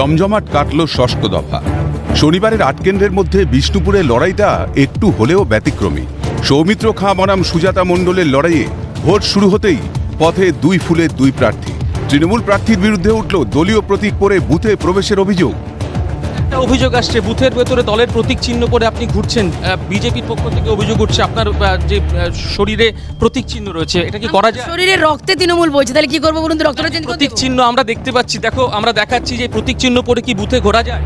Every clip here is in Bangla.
জমজমাট কাটল ষষ্ঠ দফা। শনিবারের ৮ কেন্দ্রের মধ্যে বিষ্ণুপুরের লড়াইটা একটু হলেও ব্যতিক্রমী। সৌমিত্র খাঁ বনাম সুজাতা মণ্ডলের লড়াইয়ে ভোট শুরু হতেই পথে ২ ফুলের ২ প্রার্থী। তৃণমূল প্রার্থীর বিরুদ্ধে উঠল দলীয় প্রতীক পরে বুথে প্রবেশের অভিযোগ। অভিযোগ আসছে বুথের ভেতরে দলের প্রতীক চিহ্ন পরে আপনি ঘুরছেন। বিজেপির পক্ষ থেকে অভিযোগ উঠছে আপনার যে শরীরে প্রতীক চিহ্ন রয়েছে, এটা কি করা যায়? শরীরে রক্তে তৃণমূল বলছে, তাহলে কি করবো বলুন তো? রক্তটা চেঞ্জ করতে প্রতীক চিহ্ন আমরা দেখতে পাচ্ছি, দেখো আমরা দেখাচ্ছি যে প্রতীক চিহ্ন পরে কি বুথে ঘোরা যায়?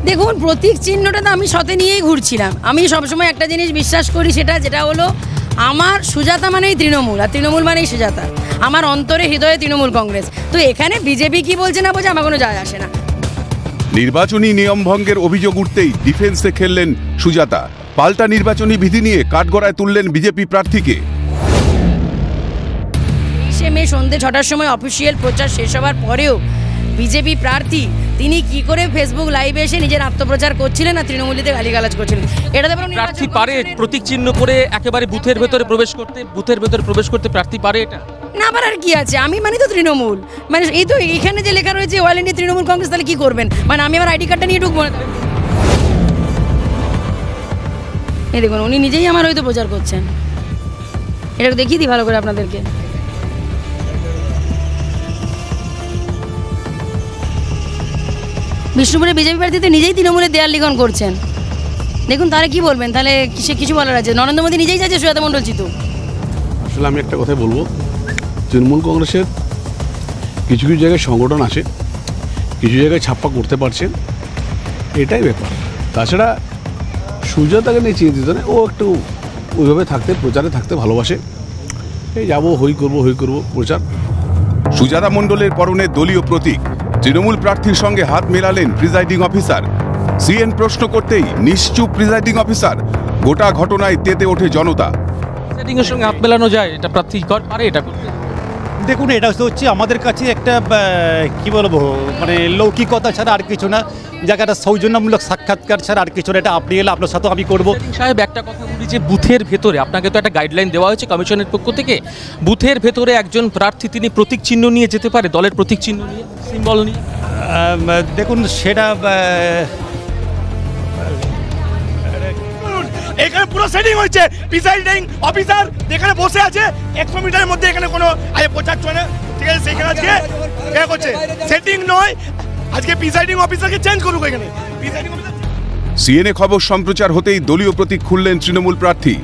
দেখুন, প্রতীক চিহ্নটা তো আমি সাথে নিয়েই ঘুরছিলাম। আমি সবসময় একটা জিনিস বিশ্বাস করি, যেটা হলো আমার সুজাতা মানেই তৃণমূল, আর তৃণমূল মানেই সুজাতা। আমার অন্তরে হৃদয়ে তৃণমূল কংগ্রেস। তো এখানে বিজেপি কি বলছে না বলছে আমার কোনো যায় আসে না। নির্বাচনী নিয়ম ভঙ্গের অভিযোগ উঠতেই ডিফেন্সে খেললেন সুজাতা। পাল্টা নির্বাচনী বিধি নিয়ে কাঠগড়ায় তুললেন বিজেপি প্রার্থীকে। ২৩শে মে সন্ধ্যে ৬টার সময় অফিসিয়াল প্রচার শেষ হওয়ার পরেও বিজেপি প্রার্থী তিনি কি করে ফেসবুক লাইভে এসে নিজের আত্মপ্রচার করছিলেন আর তৃণমূলীতে গালিগালাজ করছিলেন? এটাতে প্রার্থী পারে প্রতীক চিহ্ন পরে একেবারে বুথের ভেতরে প্রবেশ করতে প্রার্থী পারে? এটা না আবার আর কি আছে? আমি মানে তো তৃণমূল, মানে এই তো এখানে যে লেখা রয়েছে অল ইন্ডিয়া তৃণমূল কংগ্রেস, তাহলে কি করবেন? মানে আমি আমার আইডি কার্ডটা নিয়ে ঢুকবো না? এই দেখুন, উনি নিজেই আমার হয়তো প্রচার করছেন। এটা দেখিয়ে দিই ভালো করে আপনাদেরকে। বিষ্ণুপুরে বিজেপি প্রার্থীতে নিজেই তৃণমূলের দেয়াল লিখন করছেন। দেখুন, তাহলে কি বলবেন? তাহলে সে কিছু বলার আছে? নরেন্দ্র মোদী নিজেই চাইছে সুজাতা মণ্ডল জিতুক। আসলে আমি একটা কথাই বলবো, তৃণমূল কংগ্রেসের কিছু কিছু জায়গায় সংগঠন আছে, কিছু জায়গায় ছাপ্পা করতে পারছেন, এটাই ব্যাপার। তাছাড়া সুজাতাকে নিয়ে চিন্তিত না, ও একটু ওইভাবে প্রচারে থাকতে ভালোবাসে। এই যাবো, হই করবো প্রচার। সুজাতা মণ্ডলের পরনে দলীয় প্রতীক। তৃণমূল প্রার্থীর সঙ্গে হাত মেলালেন প্রিজাইডিং অফিসার। সিএন প্রশ্ন করতেই নিশ্চুপ প্রিজাইডিং অফিসার। গোটা ঘটনায় তেতে ওঠে জনতা। প্রিজাইডিং এর সঙ্গে হাত মেলানো যায়? এটা প্রার্থী পারে এটা করতে? দেখুন, এটা হচ্ছে আমাদের কাছে একটা কি বলবো, মানে লৌকিকতা ছাড়া আর কিছু না। জায়গাটা সৌজন্যমূলক সাক্ষাৎকার ছাড়া আর কিছু না। এটা আপনি এলে আপনার সাথেও আমি করবো। সাহেব, একটা কথা বলি যে বুথের ভেতরে আপনাকে তো একটা গাইডলাইন দেওয়া হয়েছে কমিশনের পক্ষ থেকে, বুথের ভেতরে একজন প্রার্থী তিনি প্রতীক চিহ্ন নিয়ে যেতে পারে, দলের প্রতীক চিহ্ন নিয়ে, সিম্বল নিয়ে। দেখুন, সেটা এখানে পুরো সেটিং হয়েছে। প্রিসাইডিং অফিসার এখানে বসে আছে 100 মিটারের মধ্যে, এখানে কোনো প্রচার চলে না, ঠিক আছে? সেখানে আজকে করছে সেটিং নয়, আজকে প্রিসাইডিং অফিসারকে চেঞ্জ করুক এখানে। সিএনএ খবর সম্প্রচার হতেই দলীয় প্রতীক খুললেন তৃণমূল প্রার্থী।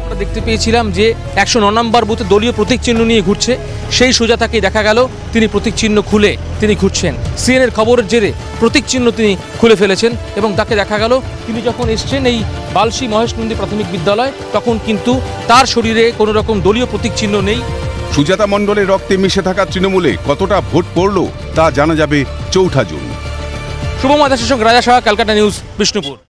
আমরা দেখতে পেয়েছিলাম যে 109 নম্বর বুথে দলীয় প্রতীক চিহ্ন নিয়ে ঘুরছে সেই সুজাতাকে দেখা গেল তিনি প্রতীক চিহ্ন খুলে তিনি ঘুরছেন। সিএনএর খবরের জেরে প্রতীক চিহ্ন তিনি খুলে ফেলেছেন এবং তাকে দেখা গেল তিনি যখন এসছেন এই বালসি মহেশ নন্দী প্রাথমিক বিদ্যালয়, তখন কিন্তু তার শরীরে কোনো রকম দলীয় প্রতীক চিহ্ন নেই। সুজাতা মণ্ডলের রক্তে মিশে থাকা তৃণমূলে কতটা ভোট পড়ল তা জানা যাবে 4 জুন। শুভময় দাসের সঙ্গে রাজা সাহা, ক্যালকাটা নিউজ, বিষ্ণুপুর।